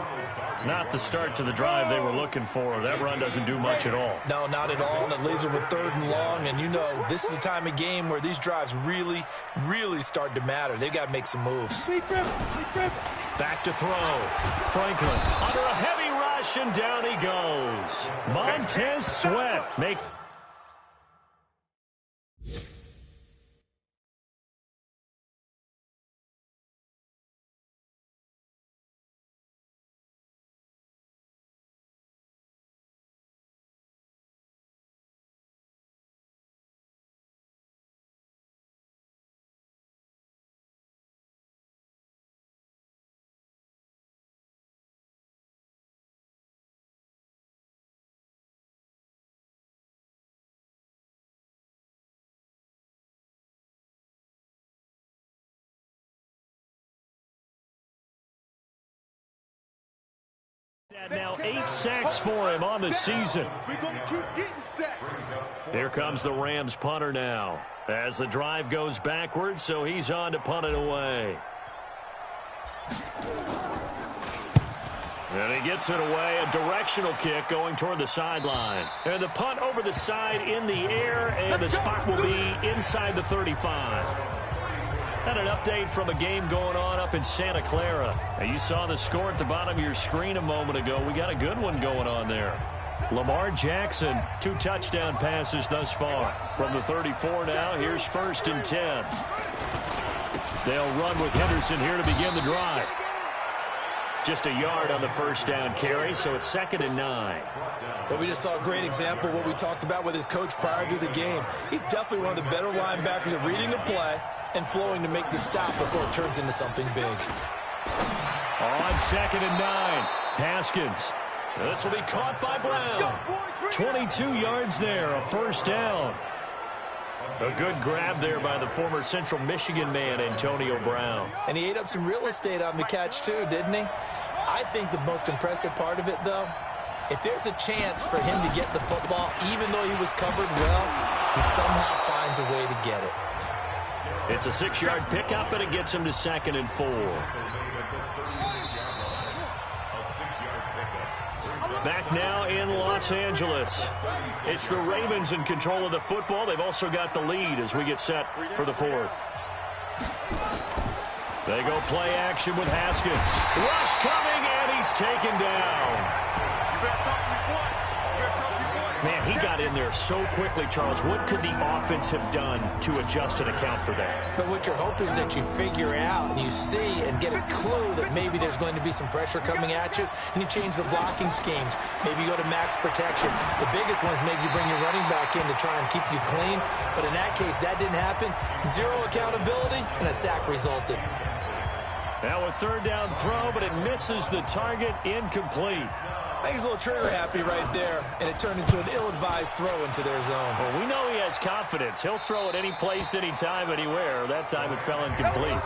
Not the start to the drive they were looking for. That run doesn't do much at all. No, not at all, and it leaves them with 3rd and long. And you know, this is the time of game where these drives really, really start to matter. They've got to make some moves. Back to throw. Franklin under a heavy rush, and down he goes. Montez Sweat make... Now 8 sacks for him on the season. Here comes the Rams punter now as the drive goes backwards, so he's on to punt it away. And he gets it away, a directional kick going toward the sideline. And the punt over the side in the air, and the spot will be inside the 35. And an update from a game going on up in Santa Clara. And you saw the score at the bottom of your screen a moment ago. We got a good one going on there. Lamar Jackson, 2 touchdown passes thus far. From the 34 now, here's 1st and 10. They'll run with Henderson here to begin the drive. Just a yard on the 1st down carry, so it's 2nd and 9. Well, we just saw a great example of what we talked about with his coach prior to the game. He's definitely one of the better linebackers at reading the play and flowing to make the stop before it turns into something big. On 2nd and 9, Haskins. This will be caught by Brown. 22 yards there, a 1st down. A good grab there by the former Central Michigan man, Antonio Brown. And he ate up some real estate on the catch, too, didn't he? I think the most impressive part of it, though, if there's a chance for him to get the football, even though he was covered well, he somehow finds a way to get it. It's a 6-yard pickup, and it gets him to 2nd and 4. Back now in Los Angeles. It's the Ravens in control of the football. They've also got the lead as we get set for the 4th. They go play action with Haskins. Rush coming, and he's taken down. Man, he got in there so quickly, Charles. What could the offense have done to adjust and account for that? But what you're hoping is that you figure out and you see and get a clue that maybe there's going to be some pressure coming at you, and you change the blocking schemes. Maybe you go to max protection. The biggest one is maybe you bring your running back in to try and keep you clean. But in that case, that didn't happen. Zero accountability, and a sack resulted. Now a third down throw, but it misses the target. Incomplete. I think he's a little trigger happy right there, and it turned into an ill-advised throw into their zone. Well, we know he has confidence. He'll throw it any place, anytime, anywhere. That time it fell incomplete.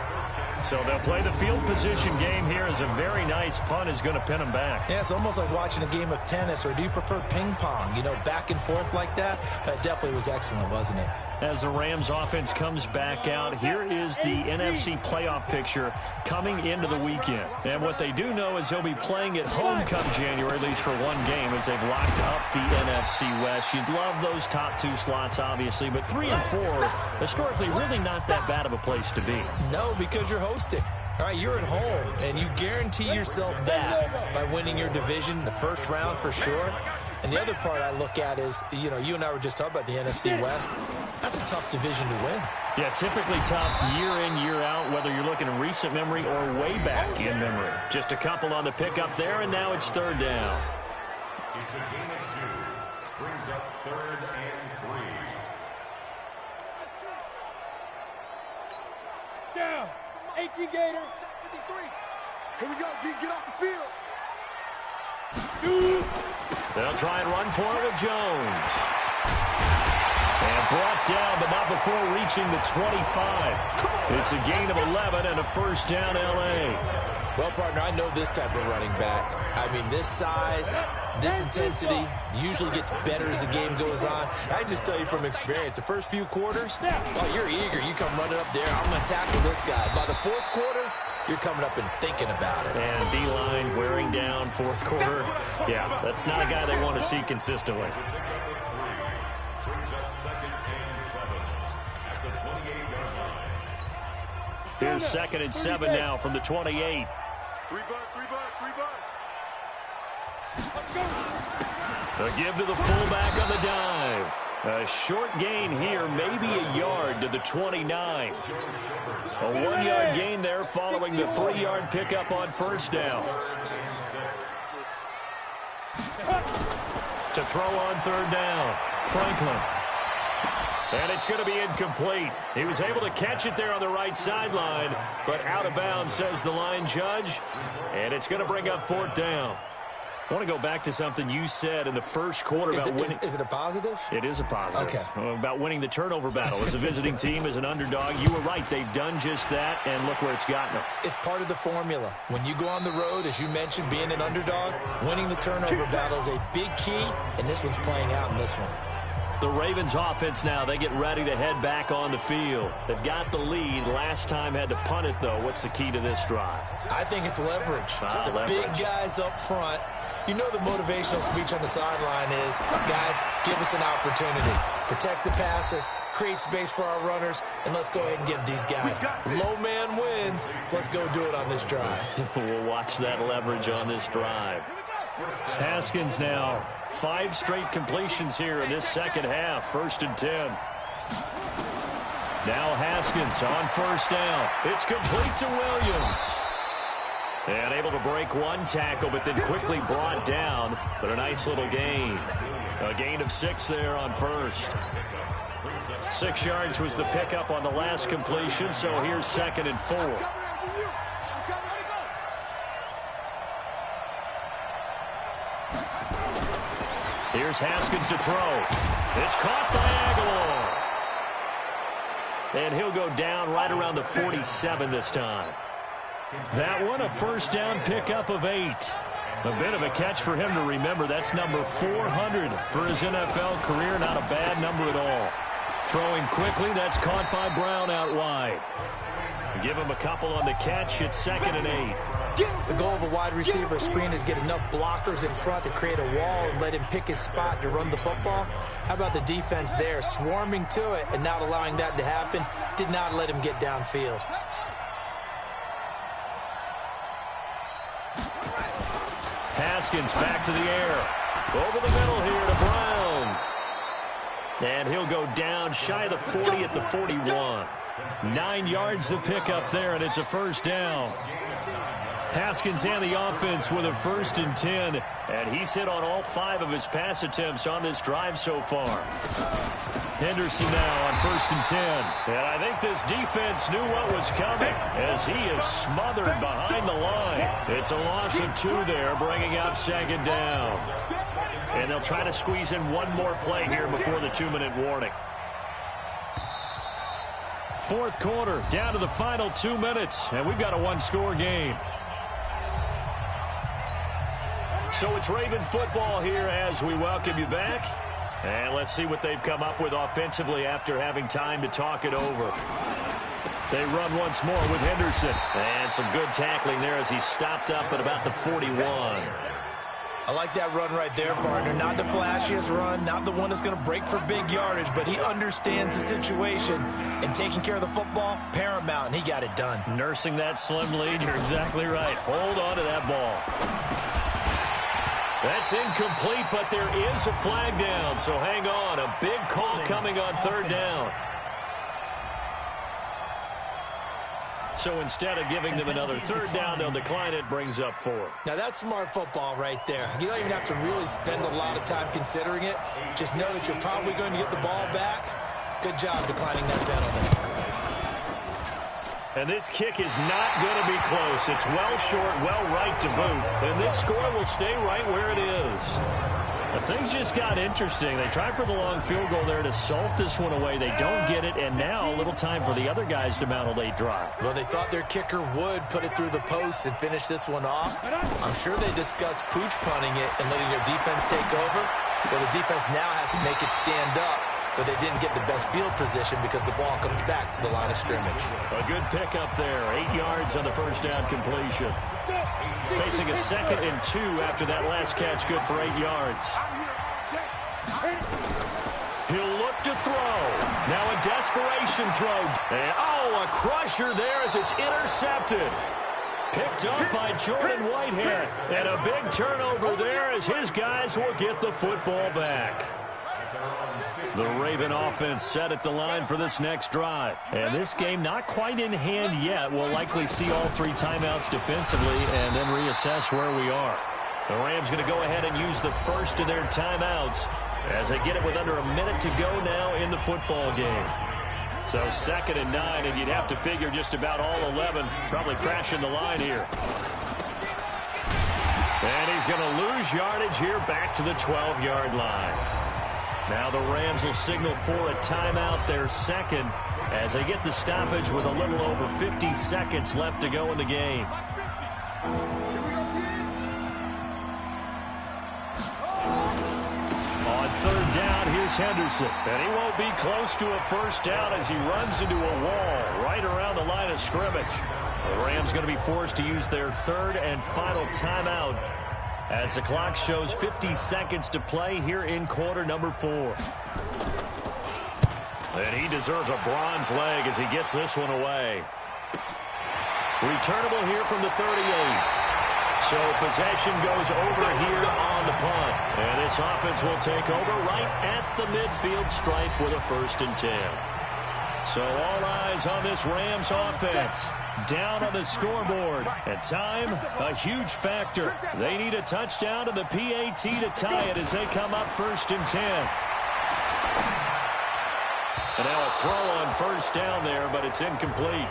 So they'll play the field position game here as a very nice punt is going to pin him back. Yeah, it's almost like watching a game of tennis, or do you prefer ping pong? You know, back and forth like that? That definitely was excellent, wasn't it? As the Rams offense comes back out, here is the NFC playoff picture coming into the weekend. And what they do know is they'll be playing at home come January, at least for one game, as they've locked up the NFC West. You'd love those top two slots, obviously, but 3 and 4, historically, really not that bad of a place to be. No, because you're hosting. All right, you're at home, and you guarantee yourself that by winning your division the first round for sure. And the other part I look at is, you know, you and I were just talking about the NFC West. That's a tough division to win. Yeah, typically tough year in, year out, whether you're looking in recent memory or way back in memory. Just a couple on the pickup there, and now it's third down. It's a gain of 2. Brings up 3rd and 3. Down. 18 Gator. 53. Here we go, G. Get off the field. They'll try and run for it with Jones. And brought down, but not before reaching the 25. It's a gain of 11 and a first down, L.A. Well, partner, I know this type of running back. I mean, this size, this intensity usually gets better as the game goes on. I just tell you from experience, the first few quarters, oh, you're eager. You come running up there. I'm going to tackle this guy. By the fourth quarter, you're coming up and thinking about it. And D-line wearing down fourth quarter. Yeah, that's not a guy they want to see consistently. Here's 2nd and 7 now from the 28. 3 butt. A give to the fullback on the dive. A short gain here, maybe a yard to the 29. A 1-yard gain there following the 3-yard pickup on first down. To throw on third down, Franklin. And it's going to be incomplete. He was able to catch it there on the right sideline, but out of bounds, says the line judge. And it's going to bring up fourth down. I want to go back to something you said in the first quarter about winning. Is it a positive? It is a positive. Okay. About winning the turnover battle. As a visiting team, as an underdog, you were right. They've done just that, and look where it's gotten them. It's part of the formula. When you go on the road, as you mentioned, being an underdog, winning the turnover battle is a big key, and this one's playing out in this one. The Ravens offense now, they get ready to head back on the field. They've got the lead. Last time had to punt it, though. What's the key to this drive? I think it's leverage. The leverage. Big guys up front. You know the motivational speech on the sideline is, guys, give us an opportunity. Protect the passer, create space for our runners, and let's go ahead and give these guys. Low man wins. Let's go do it on this drive. We'll watch that leverage on this drive. Haskins now, 5 straight completions here in this second half. 1st and 10. Now Haskins on first down. It's complete to Williams. And able to break one tackle, but then quickly brought down. But a nice little gain. A gain of 6 there on first. 6 yards was the pickup on the last completion, so here's 2nd and 4. Here's Haskins to throw. It's caught by Aguilar. And he'll go down right around the 47 this time. That one, a first down pickup of 8. A bit of a catch for him to remember. That's number 400 for his NFL career. Not a bad number at all. Throwing quickly, that's caught by Brown out wide. Give him a couple on the catch. It's 2nd and 8. The goal of a wide receiver screen is get enough blockers in front to create a wall and let him pick his spot to run the football. How about the defense there, swarming to it and not allowing that to happen? Did not let him get downfield. Haskins back to the air. Over the middle here to Brown. And he'll go down shy of the 40 at the 41. 9 yards to pick up there, and it's a first down. Haskins and the offense with a 1st and 10, and he's hit on all 5 of his pass attempts on this drive so far. Henderson now on 1st and 10. And I think this defense knew what was coming as he is smothered behind the line. It's a loss of 2 there, bringing up 2nd down. And they'll try to squeeze in one more play here before the 2-minute warning. 4th quarter, down to the final 2 minutes, and we've got a 1-score game. So it's Raven football here as we welcome you back. And let's see what they've come up with offensively after having time to talk it over. They run once more with Henderson. And some good tackling there as he stopped up at about the 41. I like that run right there, partner. Not the flashiest run, not the one that's going to break for big yardage, but he understands the situation, and taking care of the football, paramount, and he got it done. Nursing that slim lead, you're exactly right. Hold on to that ball. That's incomplete, but there is a flag down, so hang on. A big call coming on 3rd down. So instead of giving them another 3rd down, they'll decline it, brings up 4. Now that's smart football right there. You don't even have to really spend a lot of time considering it. Just know that you're probably going to get the ball back. Good job declining that penalty. And this kick is not going to be close. It's well short, well right to boot. And this score will stay right where it is. But things just got interesting. They tried for the long field goal there to salt this one away. They don't get it, and now a little time for the other guys to mount a late drive. Well, they thought their kicker would put it through the post and finish this one off. I'm sure they discussed pooch punting it and letting their defense take over. Well, the defense now has to make it stand up, but they didn't get the best field position because the ball comes back to the line of scrimmage. A good pickup there. 8 yards on the 1st down completion. Facing a 2nd and 2 after that last catch, good for 8 yards. He'll look to throw. Now a desperation throw. And, a crusher there as it's intercepted. Picked up by Jordan Whitehead. And a big turnover there as his guys will get the football back. The Raven offense set at the line for this next drive. And this game not quite in hand yet. We'll likely see all 3 timeouts defensively and then reassess where we are. The Rams going to go ahead and use the first of their timeouts as they get it with under a minute to go now in the football game. So 2nd and 9, and you'd have to figure just about all 11 probably crashing the line here. And he's going to lose yardage here back to the 12-yard line. Now the Rams will signal for a timeout, their 2nd, as they get the stoppage with a little over 50 seconds left to go in the game. On 3rd down, here's Henderson. And he won't be close to a 1st down as he runs into a wall right around the line of scrimmage. The Rams going to be forced to use their 3rd and final timeout as the clock shows 50 seconds to play here in quarter number 4. And he deserves a bronze leg as he gets this one away. Returnable here from the 38. So possession goes over here on the punt. And this offense will take over right at the midfield stripe with a 1st and 10. So all eyes on this Rams offense. Down on the scoreboard. And time, a huge factor. They need a touchdown to the PAT to tie it as they come up 1st and 10. And now a throw on 1st down there, but it's incomplete.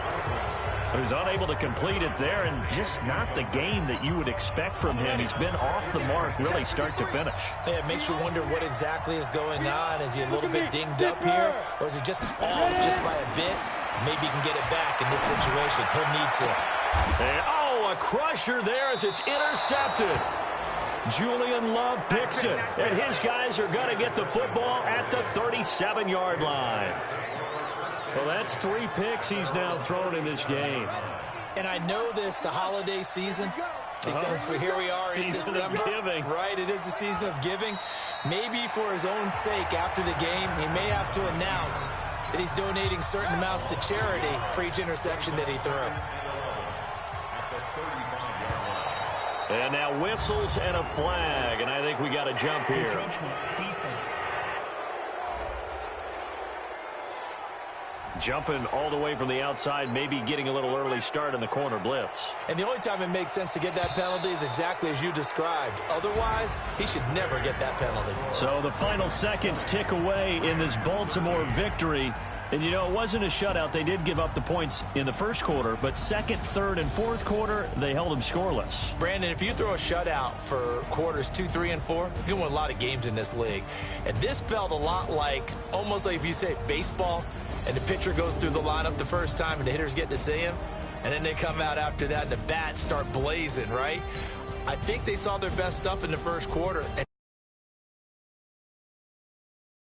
So he's unable to complete it there, and just not the game that you would expect from him. He's been off the mark really start to finish. Yeah, it makes you wonder what exactly is going on. Is he a little bit dinged up here, or is it just off just by a bit? Maybe he can get it back in this situation. He'll need to. And, a crusher there as it's intercepted. Julian Love picks it, and his guys are going to get the football at the 37-yard line. Well, that's 3 picks he's now thrown in this game. And I know this, the holiday season, because here we are in December. Season of giving. Right, it is the season of giving. Maybe for his own sake after the game, he may have to announce that he's donating certain amounts to charity for each interception that he threw. And now whistles and a flag, and I think we got a jump here. Encroachment, defense. Jumping all the way from the outside, maybe getting a little early start in the corner blitz. And the only time it makes sense to get that penalty is exactly as you described. Otherwise, he should never get that penalty. So the final seconds tick away in this Baltimore victory. And, you know, it wasn't a shutout. They did give up the points in the first quarter, but second, third, and fourth quarter, they held them scoreless. Brandon, if you throw a shutout for quarters 2, 3, and 4, you can win a lot of games in this league. And this felt a lot like, almost like if you say baseball, and the pitcher goes through the lineup the first time and the hitters get to see him, and then they come out after that and the bats start blazing, right? I think they saw their best stuff in the first quarter.